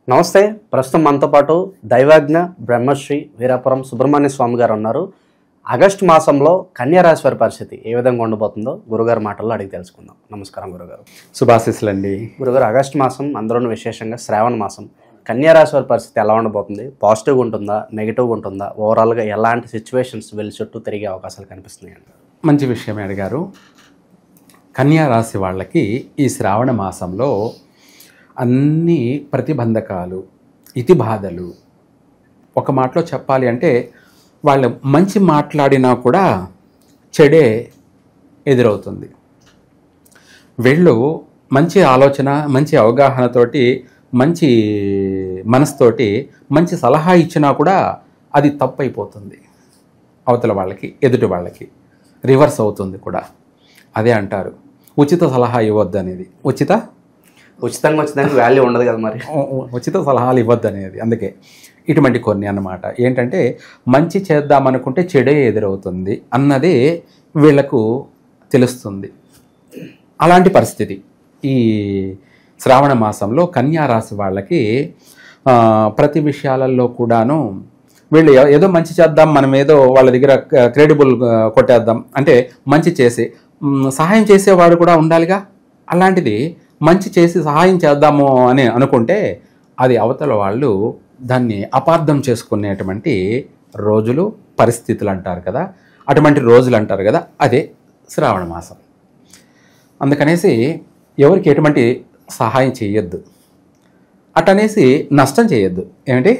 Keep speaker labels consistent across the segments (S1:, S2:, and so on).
S1: నమస్తే. ప్రస్తుతం మనతో పాటు దైవజ్ఞ బ్రహ్మశ్రీ వీరాపురం సుబ్రహ్మణ్య స్వామి గారు ఉన్నారు. ఆగస్టు మాసంలో కన్యా రాశి వారి పరిస్థితి ఏ విధంగా ఉండబోతుందో గురుగారి మాటల్లో అడిగి తెలుసుకుందాం. నమస్కారం గురుగారు.
S2: శుభాశీస్సులండి.
S1: గురుగారు, ఆగస్టు మాసం అందులోనూ విశేషంగా శ్రావణ మాసం, కన్యా రాశి వారి పరిస్థితి ఎలా ఉండబోతుంది? పాజిటివ్గా ఉంటుందా, నెగిటివ్గా ఉంటుందా? ఓవరాల్గా ఎలాంటి సిచ్యువేషన్స్ వీళ్ళ చుట్టూ తిరిగే అవకాశాలు కనిపిస్తున్నాయండి?
S2: మంచి విషయమే అడిగారు. కన్యా రాశి వాళ్ళకి ఈ శ్రావణ మాసంలో అన్ని ప్రతిబంధకాలు, ఇతి బాధలు, ఒక మాటలో చెప్పాలి అంటే వాళ్ళు మంచి మాట్లాడినా కూడా చెడే ఎదురవుతుంది. వీళ్ళు మంచి ఆలోచన, మంచి అవగాహనతోటి, మంచి మనసుతోటి మంచి సలహా ఇచ్చినా కూడా అది తప్పు అయిపోతుంది. అవతల వాళ్ళకి, ఎదుటి వాళ్ళకి రివర్స్ అవుతుంది కూడా. అదే అంటారు ఉచిత సలహా ఇవ్వద్దు అనేది.
S1: ఉచితంగా వచ్చేదానికి వాల్యూ ఉండదు కదా, మరి
S2: ఉచిత సలహాలు ఇవ్వద్దు అనేది. అందుకే ఇటువంటి కొన్ని అన్నమాట. ఏంటంటే మంచి చేద్దామనుకుంటే చెడే ఎదురవుతుంది అన్నదే వీళ్ళకు తెలుస్తుంది. అలాంటి పరిస్థితి ఈ శ్రావణ మాసంలో కన్యా రాశి వాళ్ళకి ప్రతి విషయాలలో కూడాను వీళ్ళు ఏదో మంచి చేద్దాం, మనం ఏదో వాళ్ళ దగ్గర క్రెడిబుల్ కొట్టేద్దాం అంటే మంచి చేసి సహాయం చేసేవాడు కూడా ఉండాలిగా. అలాంటిది మంచి చేసి సహాయం చేద్దాము అని అనుకుంటే అది అవతల వాళ్ళు దాన్ని అపార్థం చేసుకునేటువంటి రోజులు, పరిస్థితులు అంటారు కదా, అటువంటి రోజులు అంటారు కదా, అదే శ్రావణ మాసం. అందుకనేసి ఎవరికి ఎటువంటి సహాయం చేయొద్దు, అటనేసి నష్టం చేయొద్దు. ఏమిటి,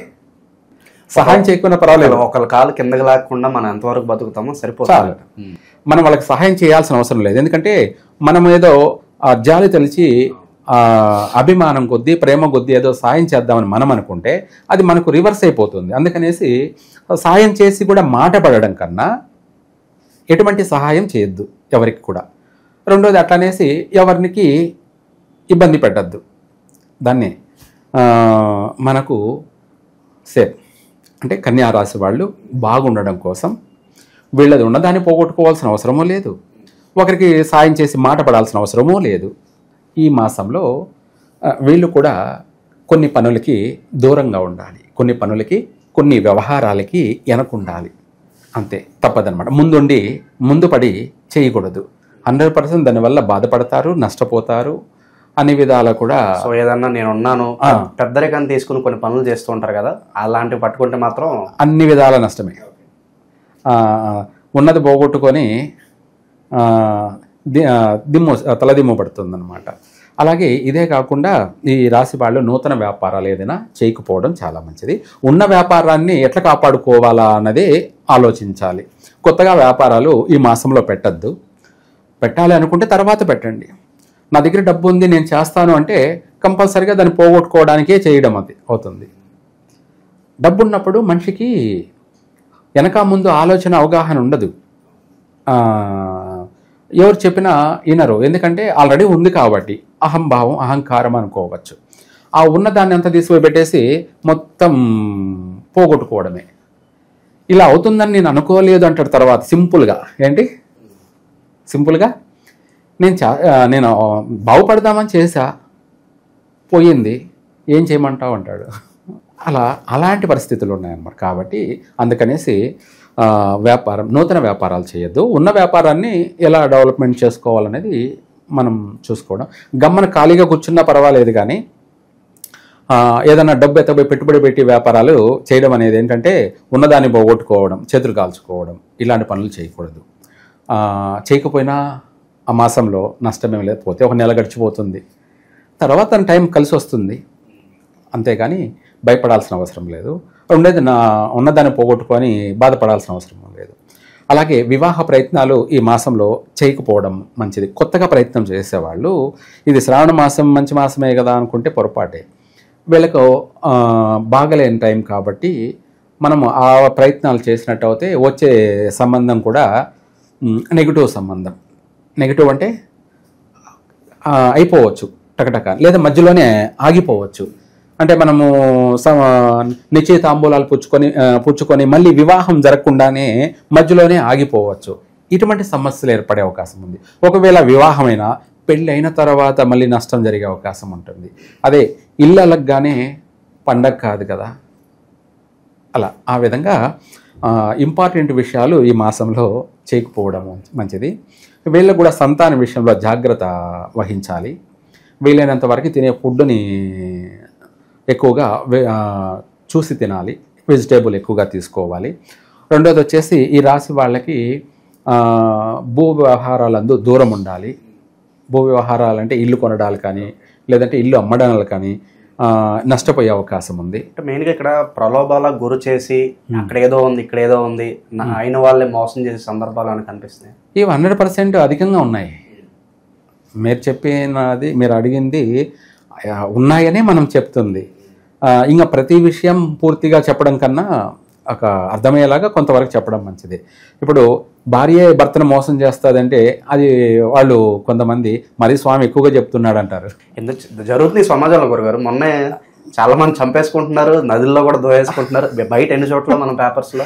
S2: సహాయం చేయకుండా పర్వాలేదు,
S1: ఒకళ్ళ కాలు కిందకి లాక్కుండా మనం ఎంతవరకు బతుకుతామో సరిపోతుంది.
S2: మనం వాళ్ళకి సహాయం చేయాల్సిన అవసరం లేదు. ఎందుకంటే మనం ఏదో జాలి తెలిసి అభిమానం కొద్దీ, ప్రేమ కొద్దీ ఏదో సాయం చేద్దామని మనం అనుకుంటే అది మనకు రివర్స్ అయిపోతుంది. అందుకనేసి సాయం చేసి కూడా మాట పడడం కన్నా ఎటువంటి సహాయం చేయొద్దు ఎవరికి కూడా. రెండోది అట్లనేసి ఎవరికి ఇబ్బంది పెట్టద్దు. దాన్ని మనకు సేఫ్ అంటే కన్యా రాశి వాళ్ళు బాగుండడం కోసం వీళ్ళది ఉన్నదాన్ని పోగొట్టుకోవాల్సిన అవసరమూ లేదు, ఒకరికి సాయం చేసి మాట పడాల్సిన అవసరమూ లేదు. ఈ మాసంలో వీళ్ళు కూడా కొన్ని పనులకి దూరంగా ఉండాలి, కొన్ని పనులకి, కొన్ని వ్యవహారాలకి వెనకుండాలి. అంతే, తప్పదనమాట. ముందు పడి చేయకూడదు. 100% దానివల్ల బాధపడతారు, నష్టపోతారు. అన్ని విధాలా కూడా.
S1: సో ఏదన్నా నేనున్నాను పెద్దరికాన్ని తీసుకుని కొన్ని పనులు చేస్తూ ఉంటారు కదా, అలాంటివి పట్టుకుంటే మాత్రం
S2: అన్ని విధాల నష్టమే. ఉన్నది పోగొట్టుకొని తలదిమ్ము పడుతుంది అనమాట. అలాగే ఇదే కాకుండా ఈ రాశి వాళ్ళు నూతన వ్యాపారాలు ఏదైనా చేయకపోవడం చాలా మంచిది. ఉన్న వ్యాపారాన్ని ఎట్లా కాపాడుకోవాలా అన్నదే ఆలోచించాలి. కొత్తగా వ్యాపారాలు ఈ మాసంలో పెట్టద్దు. పెట్టాలి అనుకుంటే తర్వాత పెట్టండి. నా దగ్గర డబ్బు ఉంది, నేను చేస్తాను అంటే కంపల్సరీగా దాన్ని పోగొట్టుకోవడానికే చేయడం అది అవుతుంది. డబ్బు ఉన్నప్పుడు మనిషికి వెనక ముందు ఆలోచన, అవగాహన ఉండదు. ఎవరు చెప్పినా వినరు, ఎందుకంటే ఆల్రెడీ ఉంది కాబట్టి. అహంభావం, అహంకారం అనుకోవచ్చు. ఆ ఉన్నదాన్ని అంతా తీసుకుపోయి పెట్టేసి మొత్తం పోగొట్టుకోవడమే. ఇలా అవుతుందని నేను అనుకోలేదు అంటాడు తర్వాత సింపుల్గా. ఏంటి సింపుల్గా, నేను బాగుపడదామని చేశా, పోయింది, ఏం చేయమంటావు అంటాడు. అలాంటి పరిస్థితులు ఉన్నాయన్నమాట. కాబట్టి అందుకనేసి నూతన వ్యాపారాలు చేయొద్దు. ఉన్న వ్యాపారాన్ని ఎలా డెవలప్మెంట్ చేసుకోవాలనేది మనం చూసుకోవడం. గమ్మన ఖాళీగా కూర్చున్నా పర్వాలేదు, కానీ ఏదైనా డబ్బు ఎత్తపోయి పెట్టుబడి పెట్టి వ్యాపారాలు చేయడం అనేది ఏంటంటే ఉన్నదాన్ని పోగొట్టుకోవడం, చేతులు కాల్చుకోవడం, ఇలాంటి పనులు చేయకూడదు. చేయకపోయినా ఆ మాసంలో నష్టమేం లేకపోతే ఒక నెల గడిచిపోతుంది, తర్వాత టైం కలిసి వస్తుంది. అంతేగాని భయపడాల్సిన అవసరం లేదు. ఉండేది ఉన్నదాన్ని పోగొట్టుకొని బాధపడాల్సిన అవసరం లేదు. అలాగే వివాహ ప్రయత్నాలు ఈ మాసంలో చేయకపోవడం మంచిది. కొత్తగా ప్రయత్నం చేసేవాళ్ళు ఇది శ్రావణ మాసం మంచి మాసమే కదా అనుకుంటే పొరపాటే. వీళ్ళకు బాగలేని టైం కాబట్టి మనము ఆ ప్రయత్నాలు చేసినట్టు అయితే వచ్చే సంబంధం కూడా నెగిటివ్ సంబంధం. నెగిటివ్ అంటే అయిపోవచ్చు టకటక, లేదా మధ్యలోనే ఆగిపోవచ్చు. అంటే మనము నిశ్చయితాంబూలాలు పుచ్చుకొని మళ్ళీ వివాహం జరగకుండానే మధ్యలోనే ఆగిపోవచ్చు. ఇటువంటి సమస్యలు ఏర్పడే అవకాశం ఉంది. ఒకవేళ వివాహమైనా పెళ్ళి అయిన తర్వాత మళ్ళీ నష్టం జరిగే అవకాశం ఉంటుంది. అదే ఇళ్ళగానే పండగ కాదు కదా. అలా ఆ విధంగా ఇంపార్టెంట్ విషయాలు ఈ మాసంలో చేయకపోవడం మంచిది. వీళ్ళకు కూడా సంతాన విషయంలో జాగ్రత్త వహించాలి. వీలైనంత వరకు తినే ఫుడ్ని ఎక్కువగా చూసి తినాలి, వెజిటేబుల్ ఎక్కువగా తీసుకోవాలి. రెండోది వచ్చేసి ఈ రాశి వాళ్ళకి భూ వ్యవహారాలందు దూరం ఉండాలి. భూ వ్యవహారాలంటే ఇల్లు కొనడాలు కానీ లేదంటే ఇల్లు అమ్మడాలు కానీ నష్టపోయే అవకాశం ఉంది.
S1: మెయిన్గా ఇక్కడ ప్రలోభాలకు గురి చేసి అక్కడ ఏదో ఉంది ఇక్కడ ఏదో ఉంది అయిన వాళ్ళే మోసం చేసే సందర్భాలు అని కనిపిస్తున్నాయి.
S2: ఇవి 100% అధికంగా ఉన్నాయి. మీరు చెప్పినది, మీరు అడిగింది ఉన్నాయనే మనం చెప్తుంది. ఇంకా ప్రతి విషయం పూర్తిగా చెప్పడం కన్నా ఒక అర్థమయ్యేలాగా కొంతవరకు చెప్పడం మంచిది. ఇప్పుడు భార్య భర్తను మోసం చేస్తుందంటే అది వాళ్ళు కొంతమంది మరీ స్వామి ఎక్కువగా చెప్తున్నాడు అంటారు.
S1: ఎందుకు జరుగుతుంది సమాజంలో గురుగారు? మొన్నే చాలా మంది చంపేసుకుంటున్నారు, నదుల్లో కూడా దోవేసుకుంటున్నారు, బయట ఎన్ని చోట్ల మనం పేపర్స్లో.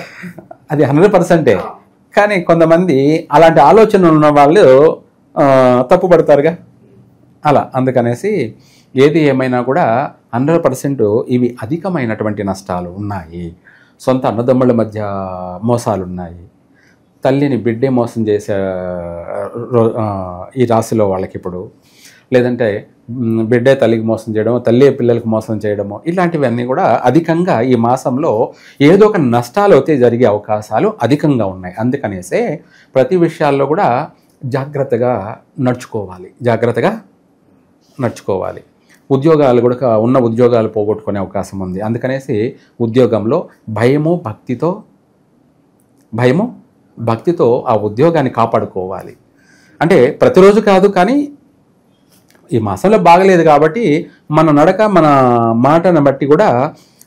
S2: అది 100%. కానీ కొంతమంది అలాంటి ఆలోచనలు ఉన్న వాళ్ళు తప్పు పడతారుగా. అలా అందుకనేసి ఏది ఏమైనా కూడా 100% ఇవి అధికమైనటువంటి నష్టాలు ఉన్నాయి. సొంత అన్నదమ్ముల మధ్య మోసాలు ఉన్నాయి. తల్లిని బిడ్డే మోసం చేసే ఈ రాశిలో వాళ్ళకి ఇప్పుడు, లేదంటే బిడ్డే తల్లికి మోసం చేయడము, తల్లి పిల్లలకు మోసం చేయడము, ఇలాంటివన్నీ కూడా అధికంగా ఈ మాసంలో ఏదో ఒక నష్టాలు అయితే జరిగే అవకాశాలు అధికంగా ఉన్నాయి. అందుకనేసే ప్రతి విషయాల్లో కూడా జాగ్రత్తగా నడుచుకోవాలి. ఉద్యోగాలు కూడా ఉన్న ఉద్యోగాలు పోగొట్టుకునే అవకాశం ఉంది. అందుకనేసి ఉద్యోగంలో భయము భక్తితో ఆ ఉద్యోగాన్ని కాపాడుకోవాలి. అంటే ప్రతిరోజు కాదు, కానీ ఈ మాసంలో బాగలేదు కాబట్టి మన నడక మన మాటను బట్టి కూడా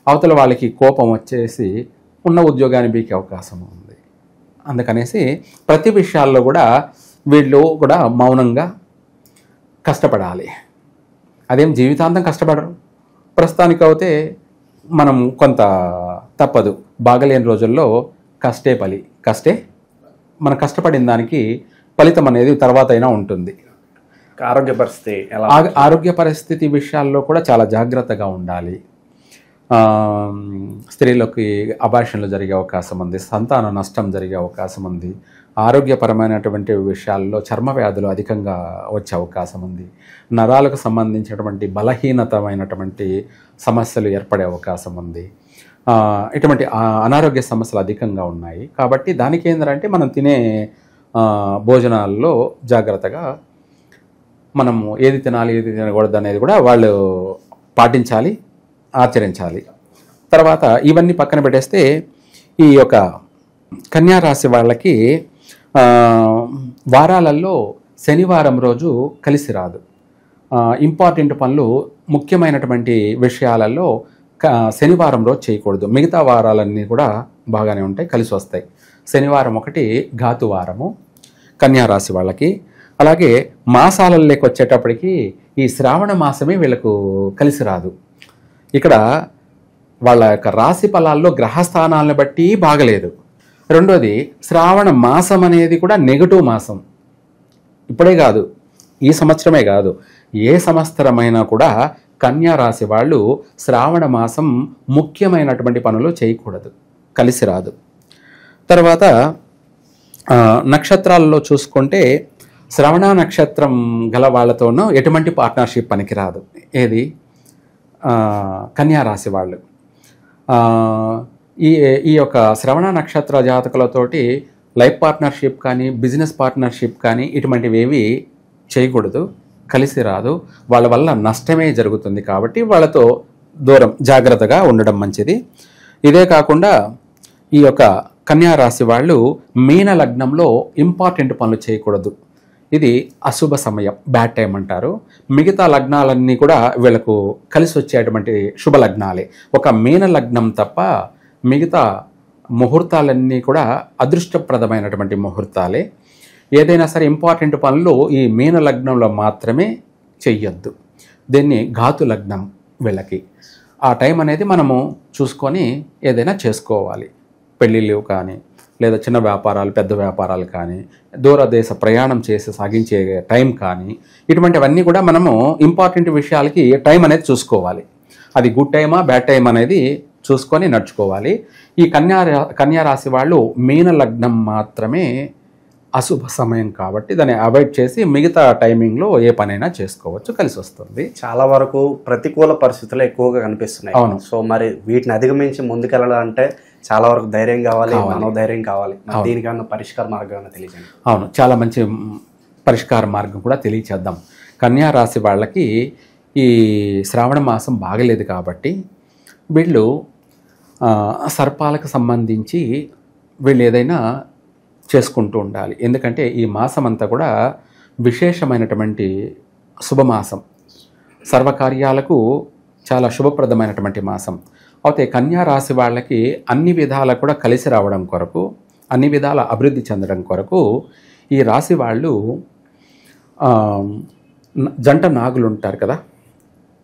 S2: అవతల వాళ్ళకి కోపం వచ్చేసి ఉన్న ఉద్యోగాన్ని బీకే అవకాశం ఉంది. అందుకనేసి ప్రతి విషయాల్లో కూడా వీళ్ళు కూడా మౌనంగా కష్టపడాలి. అదేం జీవితాంతం కష్టపడరు. ప్రస్తుతానికి అయితే మనం కొంత తప్పదు. బాగలేని రోజుల్లో కష్టే మనం కష్టపడిన దానికి ఫలితం అనేది తర్వాత అయినా ఉంటుంది. ఆరోగ్య పరిస్థితి విషయాల్లో కూడా చాలా జాగ్రత్తగా ఉండాలి. స్త్రీలకు అబార్షన్లు జరిగే అవకాశం ఉంది, సంతాన నష్టం జరిగే అవకాశం ఉంది, ఆరోగ్యపరమైనటువంటి విషయాల్లో చర్మ వ్యాధులు అధికంగా వచ్చే అవకాశం ఉంది, నరాలకు సంబంధించినటువంటి బలహీనతమైనటువంటి సమస్యలు ఏర్పడే అవకాశం ఉంది. ఇటువంటి అనారోగ్య సమస్యలు అధికంగా ఉన్నాయి. కాబట్టి దానికి ఏంటంటే మనం తినే భోజనాల్లో జాగ్రత్తగా మనము ఏది తినాలి ఏది తినకూడదు అనేది కూడా వాళ్ళు పాటించాలి, ఆచరించాలి. తర్వాత ఇవన్నీ పక్కన పెట్టేస్తే ఈ యొక్క కన్యా రాశి వాళ్ళకి వారాలలో శనివారం రోజు కలిసి రాదు. ఇంపార్టెంట్ పనులు ముఖ్యమైనటువంటి విషయాలలో శనివారం రోజు చేయకూడదు. మిగతా వారాలన్నీ కూడా బాగానే ఉంటాయి, కలిసి వస్తాయి. శనివారం ఒకటి ఘాతు వారము కన్యా రాశి వాళ్ళకి. అలాగే మాసాలలోకి వచ్చేటప్పటికి ఈ శ్రావణ మాసమే వీళ్ళకు కలిసి రాదు. ఇక్కడ వాళ్ళ యొక్క రాశి ఫలాల్లో గ్రహస్థానాలను బట్టి బాగలేదు. రెండోది శ్రావణ మాసం అనేది కూడా నెగటివ్ మాసం. ఇప్పుడే కాదు, ఈ సంవత్సరమే కాదు, ఏ సంవత్సరమైనా కూడా కన్యా రాశి వాళ్ళు శ్రావణ మాసం ముఖ్యమైనటువంటి పనులు చేయకూడదు, కలిసి రాదు. తర్వాత నక్షత్రాలలో చూసుకుంటే శ్రవణ నక్షత్రం గల వాళ్ళతోనూ ఎటువంటి పార్ట్నర్షిప్ పనికిరాదు. ఏది కన్యా రాశి వాళ్ళు ఈ యొక్క శ్రవణ నక్షత్ర జాతకులతోటి లైఫ్ పార్ట్నర్షిప్ కానీ బిజినెస్ పార్ట్నర్షిప్ కానీ ఇటువంటివి ఏవి చేయకూడదు, కలిసి రాదు. వాళ్ళ వల్ల నష్టమే జరుగుతుంది. కాబట్టి వాళ్ళతో దూరం జాగ్రత్తగా ఉండడం మంచిది. ఇదే కాకుండా ఈ యొక్క కన్యా రాశి వాళ్ళు మీన లగ్నంలో ఇంపార్టెంట్ పనులు చేయకూడదు. ఇది అశుభ సమయం, బ్యాడ్ టైం అంటారు. మిగతా లగ్నాలన్నీ కూడా వీళ్ళకు కలిసి వచ్చేటువంటి శుభ లగ్నాలే. ఒక మీన లగ్నం తప్ప మిగతా ముహూర్తాలన్నీ కూడా అదృష్టప్రదమైనటువంటి ముహూర్తాలే. ఏదైనా సరే ఇంపార్టెంట్ పనులు ఈ మీన లగ్నంలో మాత్రమే చెయ్యొద్దు. దీన్ని ఘాతు లగ్నం వీళ్ళకి. ఆ టైం అనేది మనము చూసుకొని ఏదైనా చేసుకోవాలి. పెళ్ళిళ్ళు కానీ లేదా చిన్న వ్యాపారాలు పెద్ద వ్యాపారాలు కానీ దూరదేశ ప్రయాణం చేసి సాగించే టైం కానీ ఇటువంటివన్నీ కూడా మనము ఇంపార్టెంట్ విషయాలకి టైం అనేది చూసుకోవాలి. అది గుడ్ టైమా బ్యాడ్ టైం అనేది చూసుకొని నడుచుకోవాలి. ఈ కన్యా రాశి వాళ్ళు మీన లగ్నం మాత్రమే అశుభ సమయం కాబట్టి దాన్ని అవాయిడ్ చేసి మిగతా టైమింగ్లో ఏ పనైనా చేసుకోవచ్చు, కలిసి వస్తుంది.
S1: చాలా వరకు ప్రతికూల పరిస్థితులు ఎక్కువగా కనిపిస్తున్నాయి.
S2: అవును.
S1: సో మరి వీటిని అధిగమించి ముందుకెళ్ళాలంటే చాలా వరకు ధైర్యం కావాలి, మనోధైర్యం కావాలి. దీనికన్నా పరిష్కార మార్గాన్ని తెలియజేయండి.
S2: అవును, చాలా మంచి పరిష్కార మార్గం కూడా తెలియచేద్దాం. కన్యా రాశి వాళ్ళకి ఈ శ్రావణ మాసం బాగలేదు కాబట్టి వీళ్ళు సర్పాలకు సంబంధించి వీళ్ళు ఏదైనా చేసుకుంటూ ఉండాలి. ఎందుకంటే ఈ మాసం అంతా కూడా విశేషమైనటువంటి శుభమాసం, సర్వకార్యాలకు చాలా శుభప్రదమైనటువంటి మాసం. అయితే కన్యా రాశి వాళ్ళకి అన్ని విధాల కూడా కలిసి రావడం కొరకు, అన్ని విధాల అభివృద్ధి చెందడం కొరకు ఈ రాశి వాళ్ళు జంట నాగులు ఉంటారు కదా,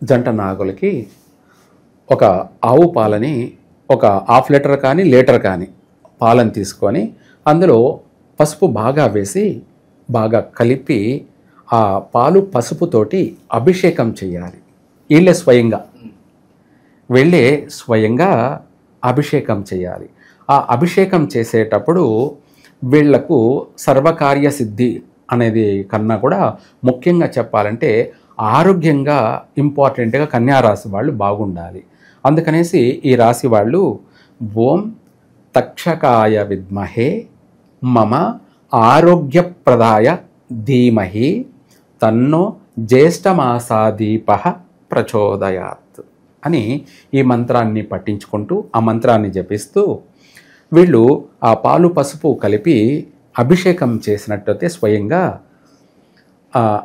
S2: జంట నాగులకి ఒక ఆవు పాలని ఒక హాఫ్ లీటర్ కానీ లీటర్ కానీ పాలను తీసుకొని అందులో పసుపు బాగా వేసి బాగా కలిపి ఆ పాలు పసుపుతోటి అభిషేకం చేయాలి. వీళ్ళే స్వయంగా అభిషేకం చేయాలి. ఆ అభిషేకం చేసేటప్పుడు వీళ్లకు సర్వకార్య సిద్ధి అనేది కన్నా కూడా ముఖ్యంగా చెప్పాలంటే ఆరోగ్యంగా ఇంపార్టెంట్గా కన్యా రాశి వాళ్ళు బాగుండాలి. అందుకనేసి ఈ రాశి వాళ్ళు ఓం తక్షకాయ విద్మహే మమ ఆరోగ్యప్రదాయ ధీమహి తన్నో జ్యేష్ఠమాసాదీప ప్రచోదయాత్ అని ఈ మంత్రాన్ని పఠించుకుంటూ ఆ మంత్రాన్ని జపిస్తూ వీళ్ళు ఆ పాలు పసుపు కలిపి అభిషేకం చేసినట్టయితే స్వయంగా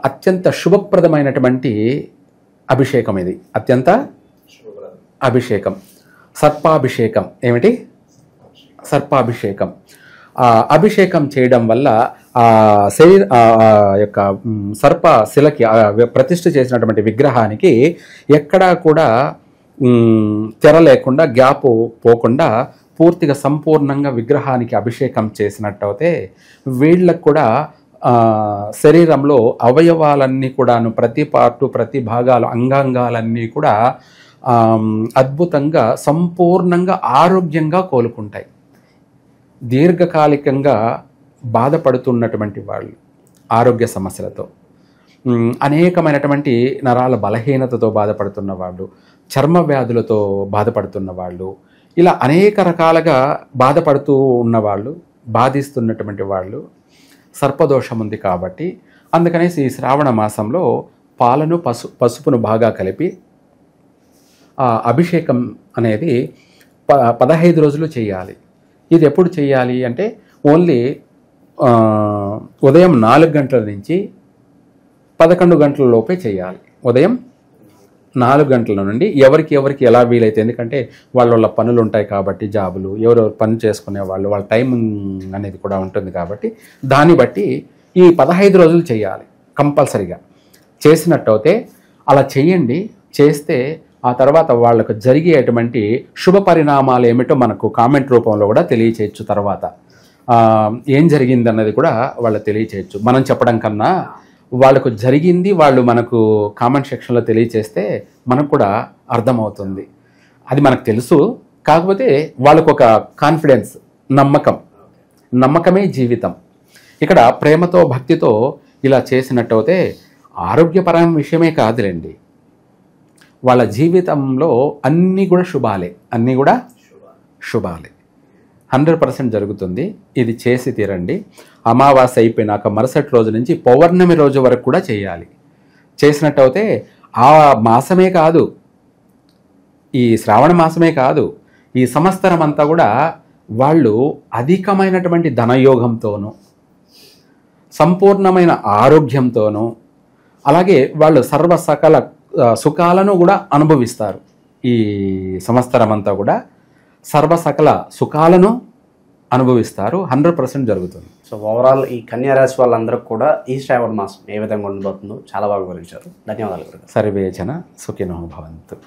S2: అత్యంత శుభప్రదమైనటువంటి అభిషేకం ఇది. అత్యంత అభిషేకం, సర్పాభిషేకం. ఏమిటి? సర్పాభిషేకం. అభిషేకం చేయడం వల్ల ఆ యొక్క సర్ప శిలకి ప్రతిష్ఠ చేసినటువంటి విగ్రహానికి ఎక్కడా కూడా తెర లేకుండా, గ్యాప్ పోకుండా పూర్తిగా సంపూర్ణంగా విగ్రహానికి అభిషేకం చేసినట్టయితే వీళ్ళకు కూడా శరీరంలో అవయవాలన్నీ కూడాను ప్రతి పార్టు, ప్రతి భాగాలు, అంగాంగాలన్నీ కూడా అద్భుతంగా సంపూర్ణంగా ఆరోగ్యంగా కోలుకుంటాయి. దీర్ఘకాలికంగా బాధపడుతున్నటువంటి వాళ్ళు, ఆరోగ్య సమస్యలతో, అనేకమైనటువంటి నరాల బలహీనతతో బాధపడుతున్న వాళ్ళు, చర్మ వ్యాధులతో బాధపడుతున్న వాళ్ళు, ఇలా అనేక రకాలుగా బాధపడుతూ ఉన్నవాళ్ళు, బాధిస్తున్నటువంటి వాళ్ళు సర్పదోషం ఉంది కాబట్టి అందుకనేసి ఈ శ్రావణ మాసంలో పాలను పసుపును బాగా కలిపి ఆ అభిషేకం అనేది 15 రోజులు చేయాలి. ఇది ఎప్పుడు చేయాలి అంటే ఓన్లీ ఉదయం 4 గంటల నుంచి 11 గంటల లోపే చేయాలి. ఉదయం 4 గంటల నుండి ఎవరికి ఎలా వీలైతే, ఎందుకంటే వాళ్ళ పనులు ఉంటాయి కాబట్టి, జాబులు, ఎవరెవరు పని చేసుకునే వాళ్ళు, వాళ్ళ టైమింగ్ అనేది కూడా ఉంటుంది కాబట్టి దాన్ని బట్టి ఈ 15 రోజులు చేయాలి కంపల్సరీగా. చేసినట్టయితే అలా చేయండి. చేస్తే ఆ తర్వాత వాళ్ళకు జరిగేటువంటి శుభ పరిణామాలు ఏమిటో మనకు కామెంట్ రూపంలో కూడా తెలియచేయచ్చు. తర్వాత ఏం జరిగింది అన్నది కూడా వాళ్ళకి తెలియచేయచ్చు. మనం చెప్పడం కన్నా వాళ్ళకు జరిగింది వాళ్ళు మనకు కామెంట్ సెక్షన్లో తెలియచేస్తే మనకు కూడా అర్థమవుతుంది. అది మనకు తెలుసు, కాకపోతే వాళ్ళకు ఒక కాన్ఫిడెన్స్, నమ్మకమే జీవితం. ఇక్కడ ప్రేమతో భక్తితో ఇలా చేసినట్టయితే ఆరోగ్యపరమైన విషయమే కాదులేండి, వాళ్ళ జీవితంలో అన్నీ కూడా శుభాలే, 100% జరుగుతుంది. ఇది చేసి తీరండి. అమావాస్య అయిపోయినాక మరుసటి రోజు నుంచి పౌర్ణమి రోజు వరకు కూడా చేయాలి. చేసినట్టయితే ఆ మాసమే కాదు, ఈ శ్రావణ మాసమే కాదు, ఈ సంవత్సరం అంతా కూడా వాళ్ళు అధికమైనటువంటి ధనయోగంతోనూ, సంపూర్ణమైన ఆరోగ్యంతోనూ, అలాగే వాళ్ళు సకల సుఖాలను కూడా అనుభవిస్తారు. ఈ సంవత్సరం అంతా కూడా సకల సుఖాలను అనుభవిస్తారు. 100% జరుగుతుంది.
S1: సో ఓవరాల్ ఈ కన్యా రాశి వాళ్ళందరూ కూడా ఈ శ్రావణ మాసం ఏ విధంగా ఉండబోతుందో చాలా బాగా వివరించారు. ధన్యవాదాలు.
S2: సర్వేజన సుఖినో భవంతు.